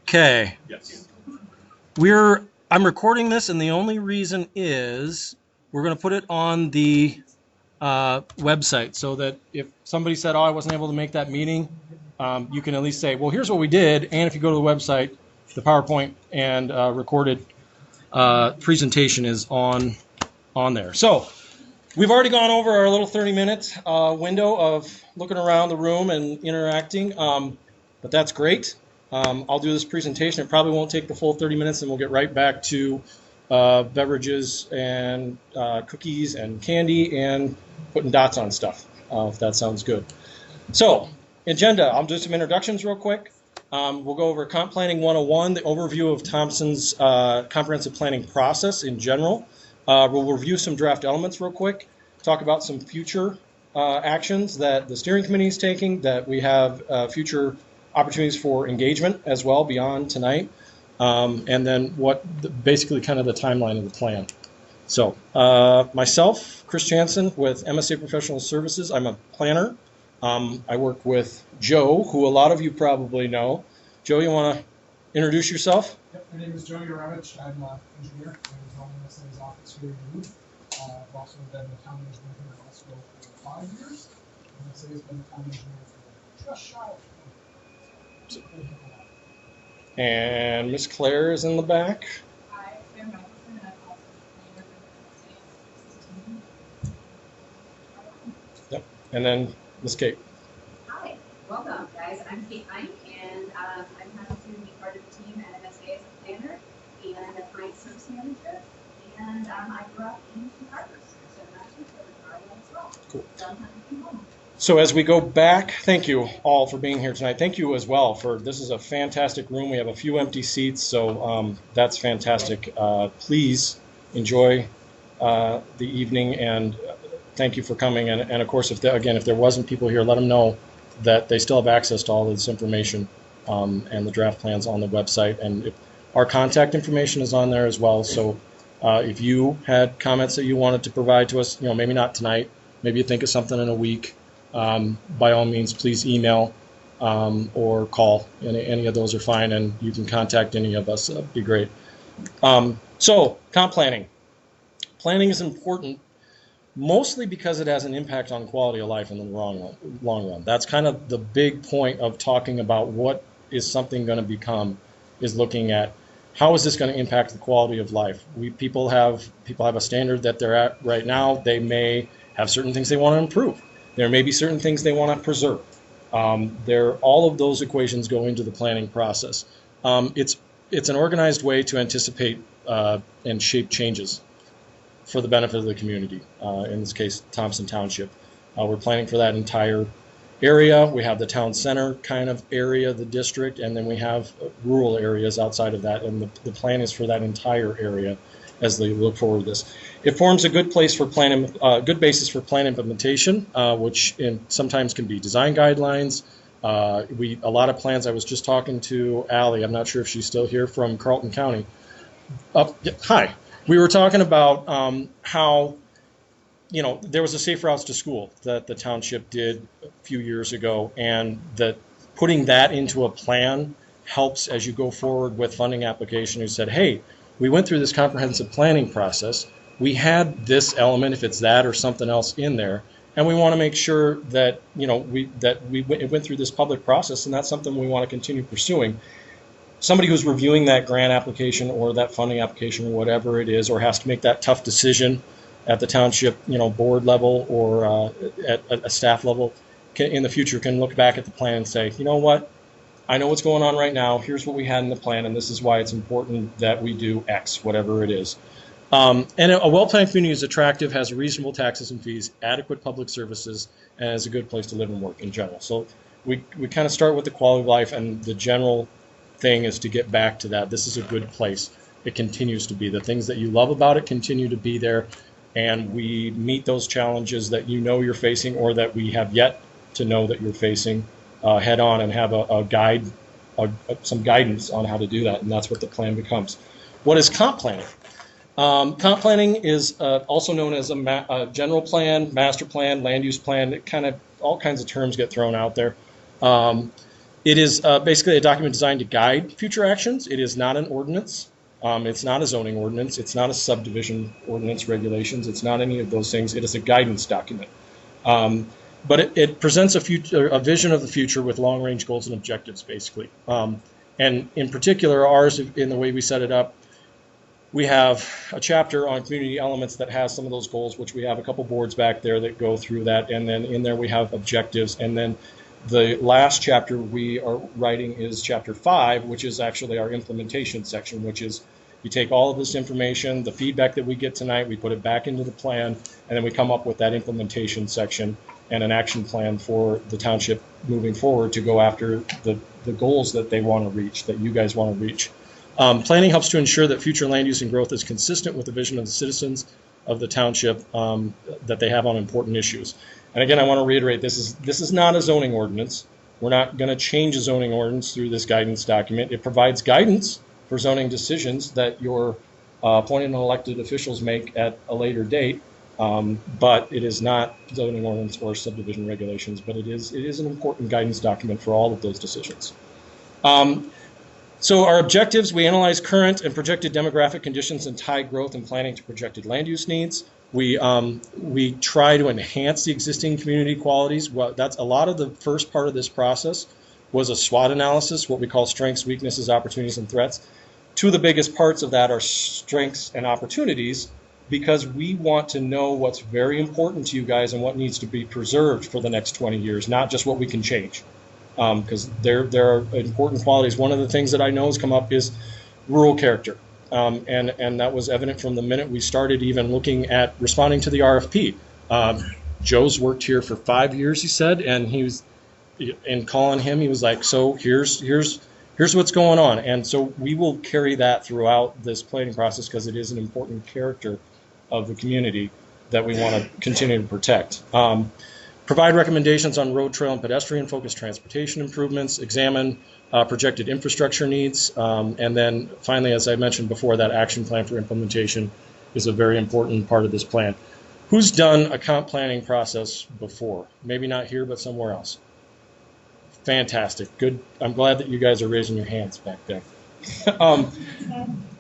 Okay. Yes. I'm recording this, and the only reason is we're going to put it on the website so that if somebody said, "Oh, I wasn't able to make that meeting," you can at least say, "Well, here's what we did." And if you go to the website, the PowerPoint and recorded presentation is on there. So we've already gone over our little 30-minute window of looking around the room and interacting, but that's great. I'll do this presentation. It probably won't take the full 30 minutes, and we'll get right back to beverages and cookies and candy and putting dots on stuff, if that sounds good. So, agenda, I'll do some introductions real quick. We'll go over Comp Planning 101, the overview of Thompson's comprehensive planning process in general. We'll review some draft elements real quick, talk about some future actions that the steering committee is taking, that we have future opportunities for engagement as well beyond tonight, and then basically kind of the timeline of the plan. So myself, Chris Janson with MSA Professional Services. I'm a planner. I work with Joe, who a lot of you probably know. Joe, you want to introduce yourself? Yep, my name is Joe Urovich. I'm an engineer. I was running MSA's office here in Duluth. I've also been the town engineer here in Westville for 5 years. MSA has been the town engineer for just shy of 20 years. And Miss Claire is in the back. Hi, I'm Janson, and I'm also a planner for the Yep, and then Miss Kate. Hi, welcome guys. I'm Kate Pine, and I'm happy to be part of the team at MSA as a planner and a client service manager. And I grew up in Two Harbors, so I'm actually from Arnold as well. Cool. So I'm happy to be home. So as we go back, thank you all for being here tonight. Thank you as well this is a fantastic room. We have a few empty seats, so that's fantastic. Please enjoy the evening, and thank you for coming. And of course, if there wasn't people here, let them know that they still have access to all this information and the draft plans on the website. And our contact information is on there as well. So if you had comments that you wanted to provide to us, maybe not tonight, maybe you think of something in a week, by all means, please email or call. Any of those are fine, and you can contact any of us. That'd be great. So, comp planning. Planning is important, mostly because it has an impact on quality of life in the long run. That's kind of the big point of talking about what is something going to become, is looking at how is this going to impact the quality of life. People have a standard that they're at right now. They may have certain things they want to improve. There may be certain things they want to preserve. All of those equations go into the planning process. It's an organized way to anticipate and shape changes for the benefit of the community. In this case, Thompson Township. We're planning for that entire area. We have the town center kind of area, the district, and then we have rural areas outside of that. And the plan is for that entire area as they look forward to this. It forms a good place for good basis for plan implementation, which sometimes can be design guidelines. A lot of plans. I was just talking to Allie. I'm not sure if she's still here from Carlton County. Hi. We were talking about how there was a safe routes to school that the township did a few years ago, and that putting that into a plan helps as you go forward with funding application. Who said, hey, we went through this comprehensive planning process. We had this element, if it's that or something else in there, and we want to make sure that it went through this public process, and that's something we want to continue pursuing. Somebody who's reviewing that grant application or that funding application or whatever it is, or has to make that tough decision at the township, board level or at a staff level, in the future can look back at the plan and say, you know what? I know what's going on right now. Here's what we had in the plan, and this is why it's important that we do X, whatever it is. And a well-planned community is attractive, has reasonable taxes and fees, adequate public services, and is a good place to live and work in general. So we kind of start with the quality of life, and the general thing is to get back to that. This is a good place. It continues to be. The things that you love about it continue to be there, and we meet those challenges that you're facing or that we have yet to know that you're facing head on, and have a guide, some guidance on how to do that, and that's what the plan becomes. What is comp planning? Comp planning is also known as a general plan, master plan, land use plan. All kinds of terms get thrown out there. It is basically a document designed to guide future actions. It is not an ordinance. It's not a zoning ordinance. It's not a subdivision ordinance regulations. It's not any of those things. It is a guidance document. But it presents a vision of the future with long-range goals and objectives, basically. And in particular, ours, in the way we set it up, we have a chapter on community elements that has some of those goals, which we have a couple boards back there that go through that. And then in there we have objectives. And then the last chapter we are writing is chapter 5, which is actually our implementation section, which is you take all of this information, the feedback that we get tonight, we put it back into the plan, and then we come up with that implementation section and an action plan for the township moving forward to go after the goals that they want to reach, that you guys want to reach. Planning helps to ensure that future land use and growth is consistent with the vision of the citizens of the township that they have on important issues. And again, I want to reiterate, this is not a zoning ordinance. We're not going to change a zoning ordinance through this guidance document. It provides guidance for zoning decisions that your appointed and elected officials make at a later date, but it is not zoning ordinance or subdivision regulations, but it is an important guidance document for all of those decisions. So our objectives, we analyze current and projected demographic conditions and tie growth and planning to projected land use needs. We try to enhance the existing community qualities. Well, that's a lot of the first part of this process was a SWOT analysis, what we call strengths, weaknesses, opportunities, and threats. Two of the biggest parts of that are strengths and opportunities, because we want to know what's very important to you guys and what needs to be preserved for the next 20 years, not just what we can change. Because there are important qualities. One of the things that I know has come up is rural character. And that was evident from the minute we started even looking at responding to the RFP. Joe's worked here for 5 years, he said, and he was, in calling him, he was like, so here's what's going on. And so we will carry that throughout this planning process because it is an important character of the community that we want to continue to protect. Provide recommendations on road, trail, and pedestrian-focused transportation improvements, examine projected infrastructure needs, and then finally, as I mentioned before, that action plan for implementation is a very important part of this plan. Who's done a comp planning process before? Maybe not here, but somewhere else. Fantastic. Good. I'm glad that you guys are raising your hands back there.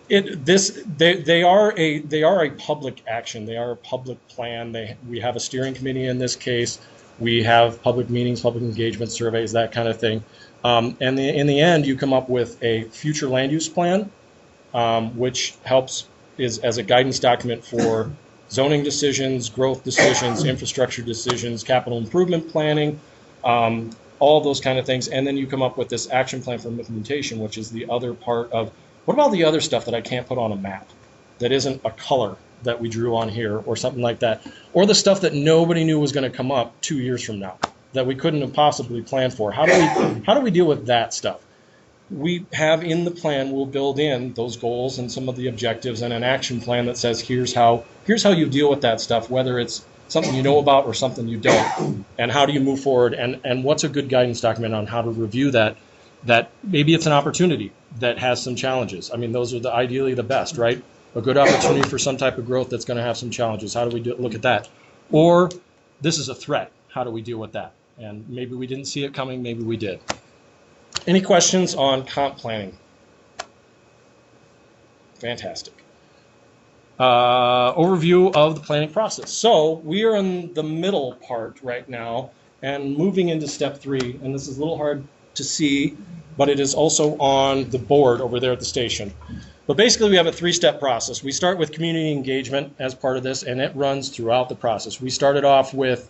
They are a public action. They are a public plan. We have a steering committee in this case. We have public meetings, public engagement surveys, that kind of thing. And in the end, you come up with a future land use plan, which is as a guidance document for zoning decisions, growth decisions, infrastructure decisions, capital improvement planning, all of those kind of things. And then you come up with this action plan for implementation, which is the other part of, what about the other stuff that I can't put on a map that isn't a color that we drew on here or something like that, or the stuff that nobody knew was going to come up 2 years from now that we couldn't have possibly planned for? How do we deal with that stuff? We have in the plan, we'll build in those goals and some of the objectives and an action plan that says here's how you deal with that stuff, whether it's something you know about or something you don't, and how do you move forward, and what's a good guidance document on how to review that maybe it's an opportunity that has some challenges. I mean, those are ideally the best, right? A good opportunity for some type of growth that's going to have some challenges. How do we look at that? Or this is a threat. How do we deal with that? And maybe we didn't see it coming, maybe we did. Any questions on comp planning? Fantastic. Overview of the planning process. So we are in the middle part right now and moving into step 3. And this is a little hard to see, but it is also on the board over there at the station. But basically, we have a 3-step process. We start with community engagement as part of this, and it runs throughout the process. We started off with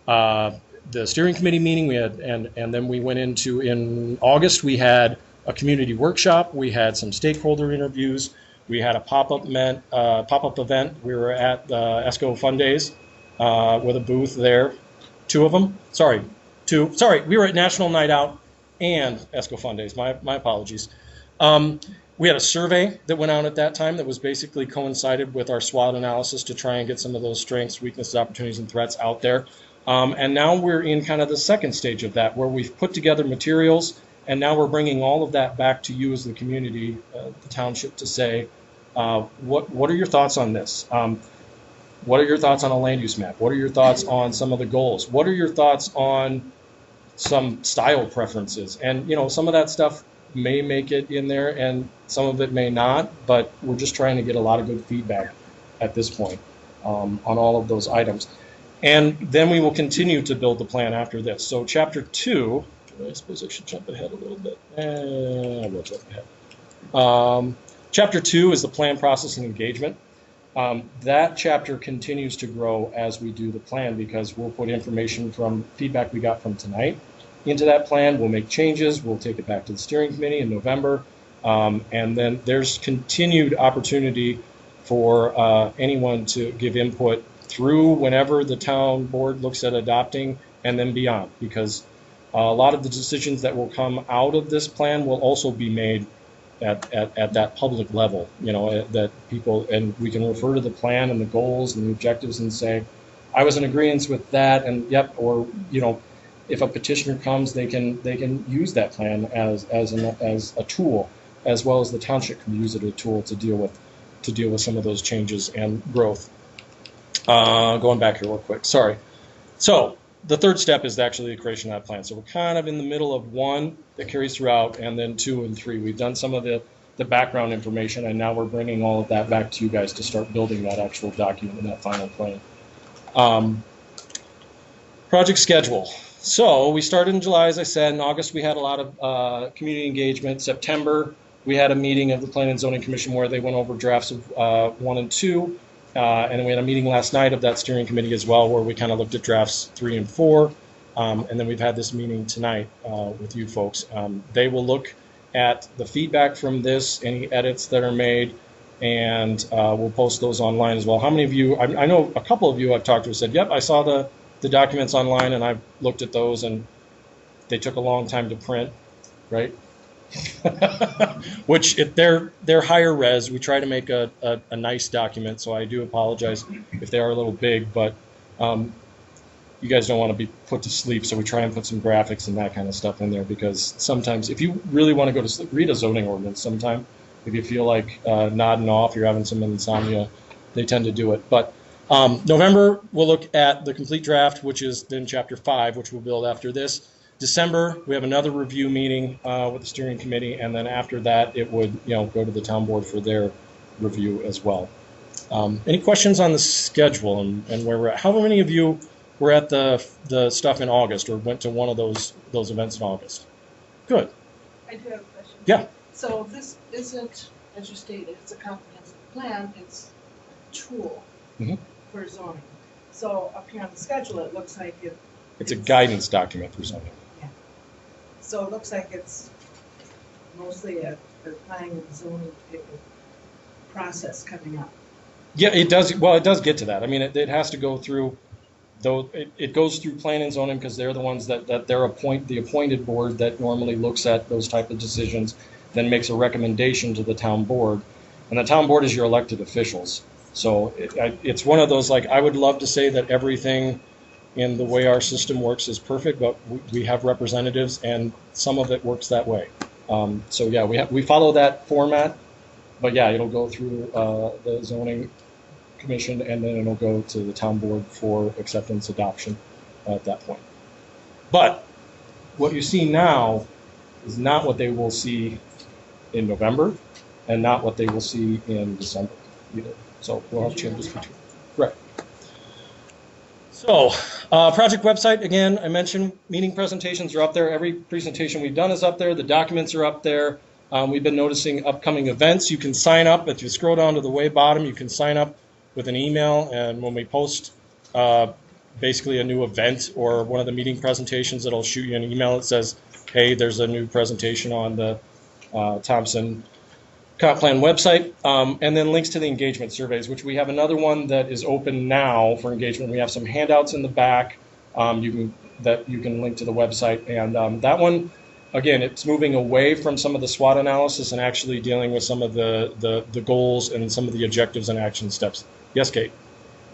the steering committee meeting. We had, and then we went into, in August, we had a community workshop. We had some stakeholder interviews. We had a pop-up event. We were at the ESCO Fun Days with a booth there. 2 of them. Sorry, 2. Sorry, we were at National Night Out and ESCO Fun Days. My apologies. We had a survey that went out at that time that was basically coincided with our SWOT analysis to try and get some of those strengths, weaknesses, opportunities, and threats out there. And now we're in kind of the second stage of that, where we've put together materials, and now we're bringing all of that back to you as the community, the township, to say, what are your thoughts on this? What are your thoughts on a land use map? What are your thoughts on some of the goals? What are your thoughts on some style preferences. And, you know, some of that stuff may make it in there and some of it may not, but we're just trying to get a lot of good feedback at this point on all of those items. And then we will continue to build the plan after this. So chapter 2, I suppose I should jump ahead a little bit. I will jump ahead. Chapter 2 is the plan, process, and engagement. That chapter continues to grow as we do the plan because we'll put information from feedback we got from tonight into that plan. We'll make changes. We'll take it back to the steering committee in November. And then there's continued opportunity for anyone to give input through whenever the town board looks at adopting and then beyond, because a lot of the decisions that will come out of this plan will also be made at that public level, you know, that people, and we can refer to the plan and the goals and the objectives and say, I was in agreement with that, and yep, or, you know, if a petitioner comes, they can use that plan as a tool, as well as the township can use it as a tool to deal with some of those changes and growth. Going back here real quick, sorry. So the third step is actually the creation of that plan. So we're kind of in the middle of 1 that carries throughout, and then 2 and 3. We've done some of the background information, and now we're bringing all of that back to you guys to start building that actual document and that final plan. Project schedule. So we started in July, as I said. In August, we had a lot of community engagement. September, we had a meeting of the Planning and Zoning Commission where they went over drafts of 1 and 2. And then we had a meeting last night of that steering committee as well, where we kind of looked at drafts 3 and 4. And then we've had this meeting tonight with you folks. They will look at the feedback from this, any edits that are made, and we'll post those online as well. How many of you, I know a couple of you I've talked to said, yep, I saw the documents online and I've looked at those and they took a long time to print, right? Which they're higher res. We try to make a nice document, so I do apologize if they are a little big, but you guys don't want to be put to sleep, so we try and put some graphics and that kind of stuff in there, because sometimes if you really want to go to sleep, read a zoning ordinance sometime. If you feel like nodding off, you're having some insomnia, they tend to do it. But November, we'll look at the complete draft, which is then chapter 5, which we'll build after this. December, we have another review meeting with the steering committee, and then after that, it would, you know, go to the town board for their review as well. Any questions on the schedule and where we're at? How many of you were at the stuff in August or went to one of those events in August? Good. I do have a question. Yeah. So this isn't, as you stated, it's a comprehensive plan, it's a tool for zoning. So up here on the schedule, it looks like it's a guidance document for zoning. Yeah. So it looks like it's mostly a planning and zoning type of process coming up. Yeah, it does. Well, it does get to that. I mean, it has to go through, though. It goes through planning and zoning because they're the ones that they're the appointed board that normally looks at those type of decisions, then makes a recommendation to the town board, and the town board is your elected officials. So it's one of those, like, I would love to say that everything in the way our system works is perfect, but we have representatives, and some of it works that way. So yeah, we follow that format, but yeah, it'll go through the zoning commission, and then it'll go to the town board for acceptance adoption at that point. But what you see now is not what they will see in November, and not what they will see in December either. So we'll have changes between. Right. So project website, again, I mentioned meeting presentations are up there. Every presentation we've done is up there. The documents are up there. We've been noticing upcoming events. You can sign up. If you scroll down to the way bottom, you can sign up with an email, and when we post basically a new event or one of the meeting presentations, it'll shoot you an email that says, hey, there's a new presentation on the Thompson Comp Plan website, and then links to the engagement surveys, which we have another one that is open now for engagement. We have some handouts in the back you can link to the website, and that one, again, it's moving away from some of the SWOT analysis and actually dealing with some of the goals and some of the objectives and action steps. Yes, Kate?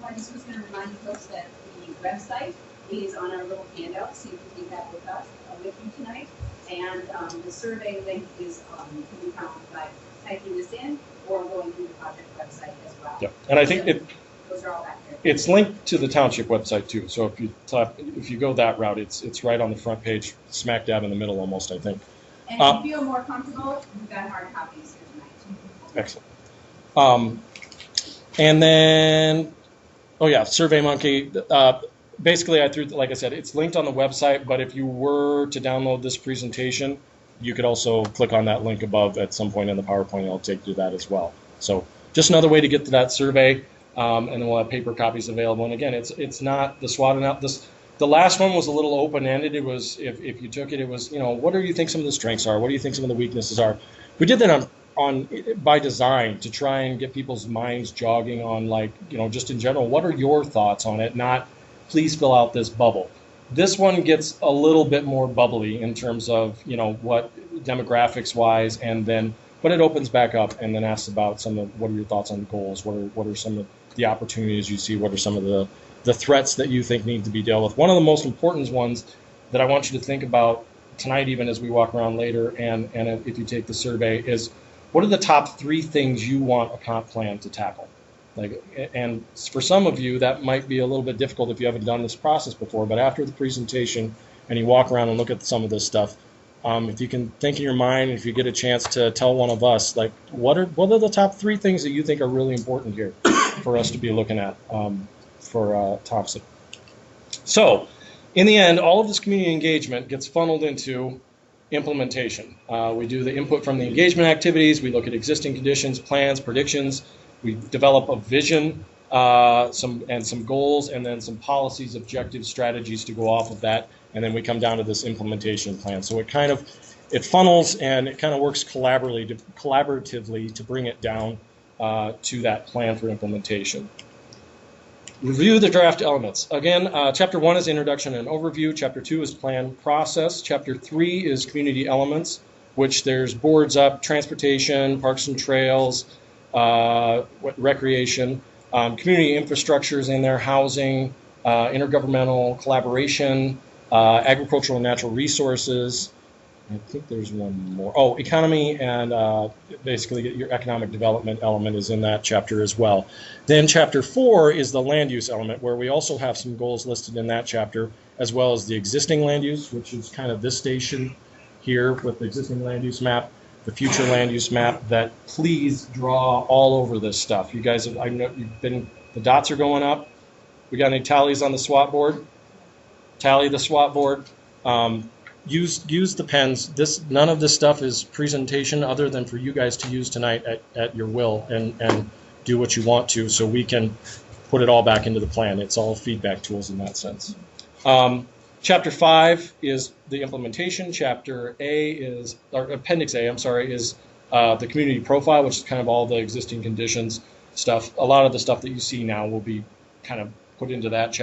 Well, I just was going to remind folks that the website is on our little handout, so you can take that with us, with you tonight. And the survey link is can be found by typing this in or going through the project website as well. Yeah, and I think those are all back there. It's linked to the township website too. So if you go that route, it's right on the front page, smack dab in the middle almost, I think. And if you feel more comfortable, we've got hard copies here tonight. Excellent. And then, oh yeah, SurveyMonkey. Basically, like I said, it's linked on the website, but if you were to download this presentation, you could also click on that link above at some point in the PowerPoint, and it'll take you to that as well. So just another way to get to that survey, and then we'll have paper copies available. And again, it's not the SWOT analysis. The last one was a little open-ended. It was, if you took it, it was, what do you think some of the strengths are? What do you think some of the weaknesses are? We did that on by design to try and get people's minds jogging on, like, just in general, what are your thoughts on it? Not, please fill out this bubble. This one gets a little bit more bubbly in terms of, what demographics wise, but it opens back up and then asks about what are your thoughts on goals? What are some of the opportunities you see? What are some of the threats that you think need to be dealt with? One of the most important ones that I want you to think about tonight, even as we walk around later, and if you take the survey, is what are the top 3 things you want a comp plan to tackle? And for some of you, that might be a little bit difficult if you haven't done this process before, but after the presentation and you walk around and look at some of this stuff, if you can think in your mind, if you get a chance to tell one of us, like, what are the top 3 things that you think are really important here for us to be looking at for Thompson? So in the end, all of this community engagement gets funneled into implementation. We do the input from the engagement activities. We look at existing conditions, plans, predictions. We develop a vision, some goals, and then some policies, objectives, strategies to go off of that. And then we come down to this implementation plan. So it funnels and it kind of works collaboratively to bring it down to that plan for implementation. Review the draft elements. Again, Chapter 1 is introduction and overview. Chapter 2 is plan process. Chapter 3 is community elements, which there's boards up, transportation, parks and trails, recreation, community infrastructures in there, housing, intergovernmental collaboration, agricultural and natural resources. I think there's one more. Oh, economy, and basically your economic development element is in that chapter as well. Then Chapter 4 is the land use element, where we also have some goals listed in that chapter, as well as the existing land use, which is kind of this station here with the existing land use map, the future land use map, that please draw all over this stuff. You guys, I know the dots are going up. We got any tallies on the SWOT board? Tally the SWOT board. Use the pens. None of this stuff is presentation other than for you guys to use tonight at your will and do what you want to, so we can put it all back into the plan. It's all feedback tools in that sense. Chapter 5 is the implementation. Chapter A is, or Appendix A, I'm sorry, is the community profile, which is kind of all the existing conditions stuff. A lot of the stuff that you see now will be kind of put into that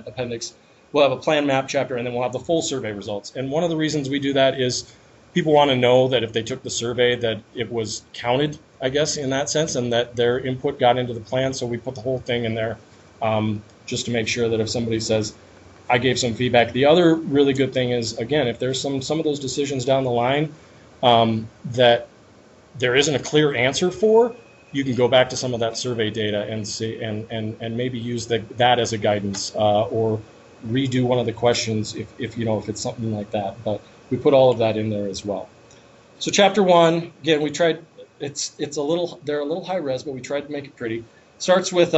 appendix. We'll have a plan map chapter, and then we'll have the full survey results. And one of the reasons we do that is people want to know that if they took the survey that it was counted, I guess, in that sense, and that their input got into the plan. So we put the whole thing in there just to make sure that if somebody says, I gave some feedback. The other really good thing is, again, if there's some of those decisions down the line that there isn't a clear answer for, you can go back to some of that survey data and see and maybe use that as a guidance or redo one of the questions if it's something like that. But we put all of that in there as well. So Chapter 1, again, we tried. They're a little high res, but we tried to make it pretty. Starts with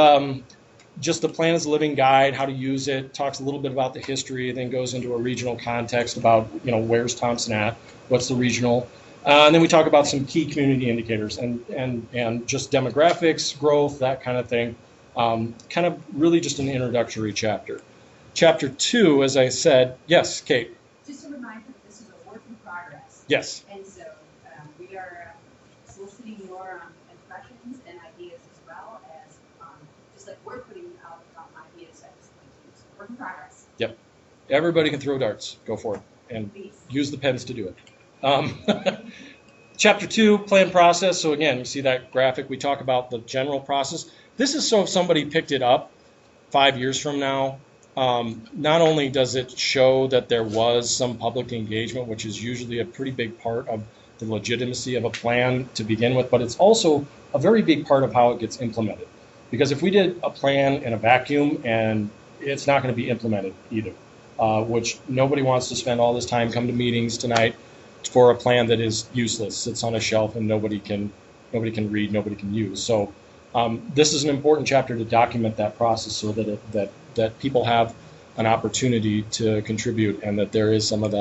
just the plan as a living guide, how to use it, talks a little bit about the history, then goes into a regional context about, where's Thompson at, what's the regional, and then we talk about some key community indicators and just demographics, growth, that kind of thing. Kind of really just an introductory chapter. Chapter 2, as I said, yes, Kate? Just a reminder that this is a work in progress. Yes. And so we are soliciting your impressions and ideas as well as just like we're putting out ideas at this point too. So work in progress. Yep. Everybody can throw darts. Go for it. And Please. Use the pens to do it. Chapter 2, plan process. So again, you see that graphic. We talk about the general process. This is so if somebody picked it up 5 years from now, not only does it show that there was some public engagement, which is usually a pretty big part of the legitimacy of a plan to begin with, but it's also a very big part of how it gets implemented. Because if we did a plan in a vacuum and it's not going to be implemented either, which nobody wants to spend all this time, come to meetings tonight for a plan that is useless, sits on a shelf and nobody can read, nobody can use. So this is an important chapter to document that process so that that people have an opportunity to contribute and that there is some of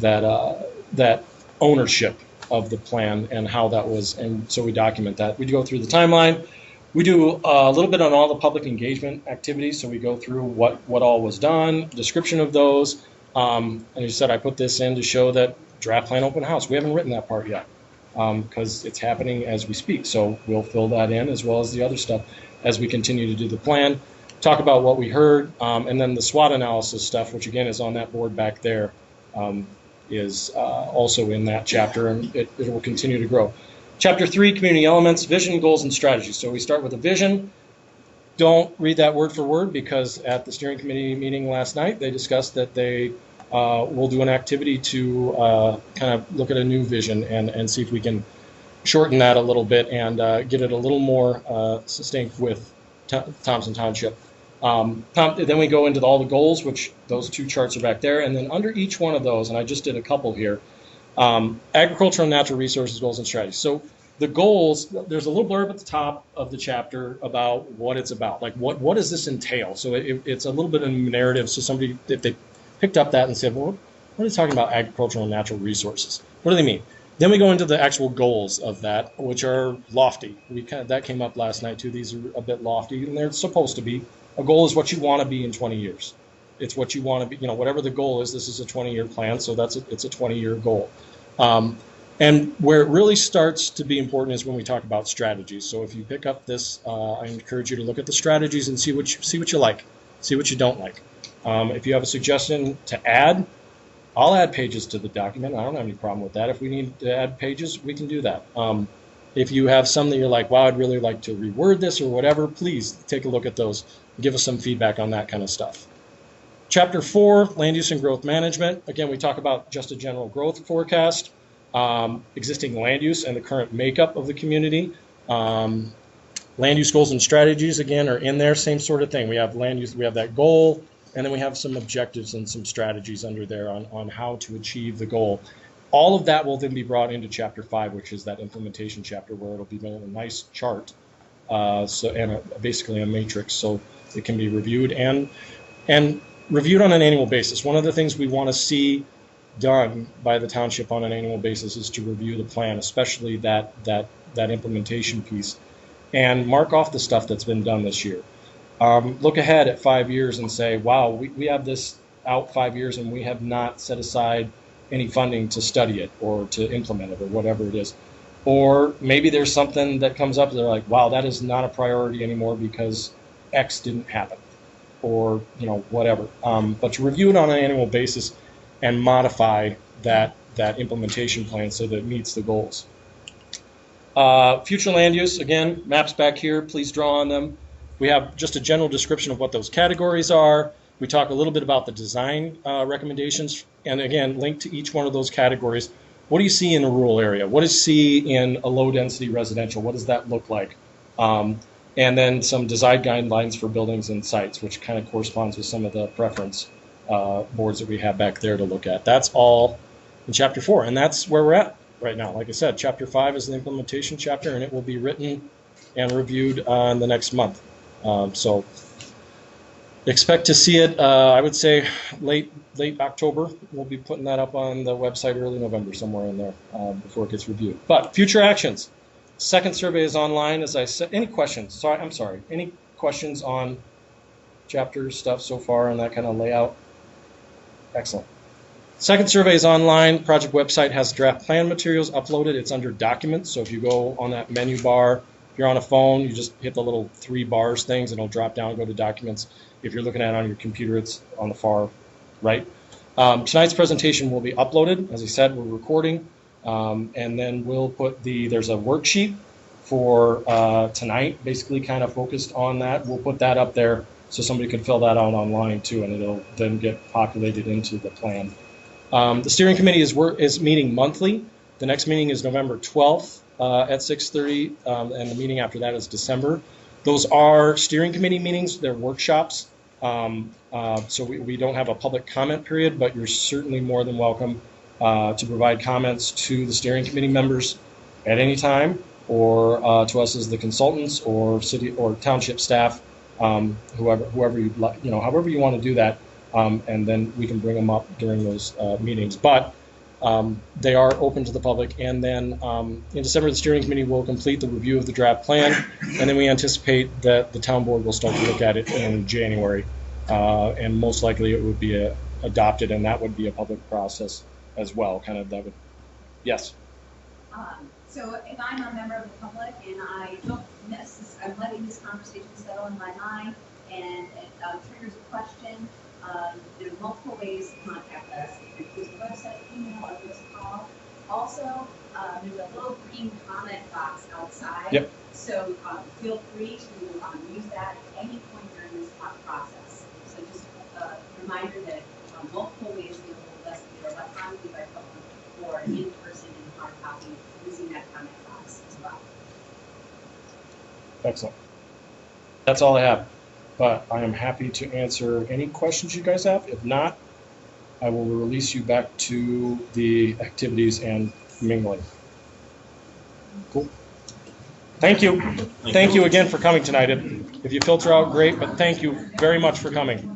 that ownership of the plan and how that was, and so we document that. We go through the timeline. We do a little bit on all the public engagement activities, so we go through what all was done, description of those, and as you said, I put this in to show that draft plan open house. We haven't written that part yet because it's happening as we speak, so we'll fill that in as well as the other stuff as we continue to do the plan, talk about what we heard, and then the SWOT analysis stuff, which again is on that board back there, is also in that chapter, and it will continue to grow. Chapter 3, community elements, vision, goals, and strategies. So we start with a vision. Don't read that word for word because at the steering committee meeting last night, they discussed that they will do an activity to kind of look at a new vision and see if we can shorten that a little bit and get it a little more succinct with Thompson Township. Then we go into all the goals, which those two charts are back there. And then under each one of those, and I just did a couple here, agricultural and natural resources, goals, and strategies. So the goals, there's a little blurb at the top of the chapter about what it's about. Like what does this entail? So it's a little bit of a narrative. So somebody, if they picked up that and said, well, what are they talking about agricultural and natural resources? What do they mean? Then we go into the actual goals of that, which are lofty. That came up last night too. These are a bit lofty, and they're supposed to be. A goal is what you want to be in 20 years. It's what you want to be, whatever the goal is. This is a 20-year plan, so it's a 20-year goal. And where it really starts to be important is when we talk about strategies. So if you pick up this, I encourage you to look at the strategies and see what you like, see what you don't like. If you have a suggestion to add, I'll add pages to the document. I don't have any problem with that. If we need to add pages, we can do that. If you have some that you're like, wow, I'd really like to reword this or whatever, please take a look at those. Give us some feedback on that kind of stuff. Chapter 4, land use and growth management. Again, we talk about just a general growth forecast, existing land use and the current makeup of the community. Land use goals and strategies, again, are in there, same sort of thing. We have land use, we have that goal, and then we have some objectives and some strategies under there on how to achieve the goal. All of that will then be brought into Chapter 5, which is that implementation chapter, where it'll be a nice chart, basically a matrix, so it can be reviewed and reviewed on an annual basis. One of the things we want to see done by the township on an annual basis is to review the plan, especially that implementation piece, and mark off the stuff that's been done this year. Look ahead at 5 years and say, wow, we have this out 5 years and we have not set aside any funding to study it or to implement it or whatever it is. Or maybe there's something that comes up and they're like, wow, that is not a priority anymore because X didn't happen, or whatever. But to review it on an annual basis and modify that implementation plan so that it meets the goals. Future land use, again, maps back here, please draw on them. We have just a general description of what those categories are. We talk a little bit about the design recommendations, and again, linked to each one of those categories. What do you see in a rural area? What do you see in a low-density residential? What does that look like? And then some design guidelines for buildings and sites, which kind of corresponds with some of the preference boards that we have back there to look at. That's all in Chapter 4, and that's where we're at right now. Like I said, Chapter 5 is the implementation chapter, and it will be written and reviewed in the next month. So expect to see it, I would say, late October. We'll be putting that up on the website early November, somewhere in there, before it gets reviewed. But future actions. Second survey is online, as I said. Any questions? I'm sorry. Any questions on chapter stuff so far and that kind of layout? Excellent. Second survey is online. Project website has draft plan materials uploaded. It's under documents. So if you go on that menu bar, if you're on a phone, you just hit the little 3 bars things and it'll drop down and go to documents. If you're looking at it on your computer, it's on the far right. Tonight's presentation will be uploaded. As I said, we're recording. And then we'll put there's a worksheet for tonight, basically kind of focused on that. We'll put that up there so somebody could fill that out online too, and it'll then get populated into the plan. The steering committee is meeting monthly. The next meeting is November 12th at 6:30, and the meeting after that is December. Those are steering committee meetings. They're workshops. So we don't have a public comment period, but you're certainly more than welcome to provide comments to the steering committee members at any time, or to us as the consultants, or city or township staff, whoever you'd like, however you want to do that, and then we can bring them up during those meetings. But they are open to the public, and then in December the steering committee will complete the review of the draft plan, and then we anticipate that the town board will start to look at it in January, and most likely it would be adopted, and that would be a public process as well. Kind of that would, yes. So if I'm a member of the public and I'm letting this conversation settle in my mind, and it triggers a question, there's multiple ways to contact us. There's a website, email, or there's a call. Also, there's a little green comment box outside. Yep. So feel free to use that at any point during this process. So just a reminder that multiple ways to get hold of us, either electronically by phone or in person in hard copy, using that comment box as well. Excellent. That's all I have. But I am happy to answer any questions you guys have. If not, I will release you back to the activities and mingling. Cool. Thank you. Thank you again for coming tonight. If you filter out, great, but thank you very much for coming.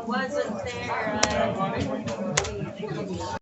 Wasn't there?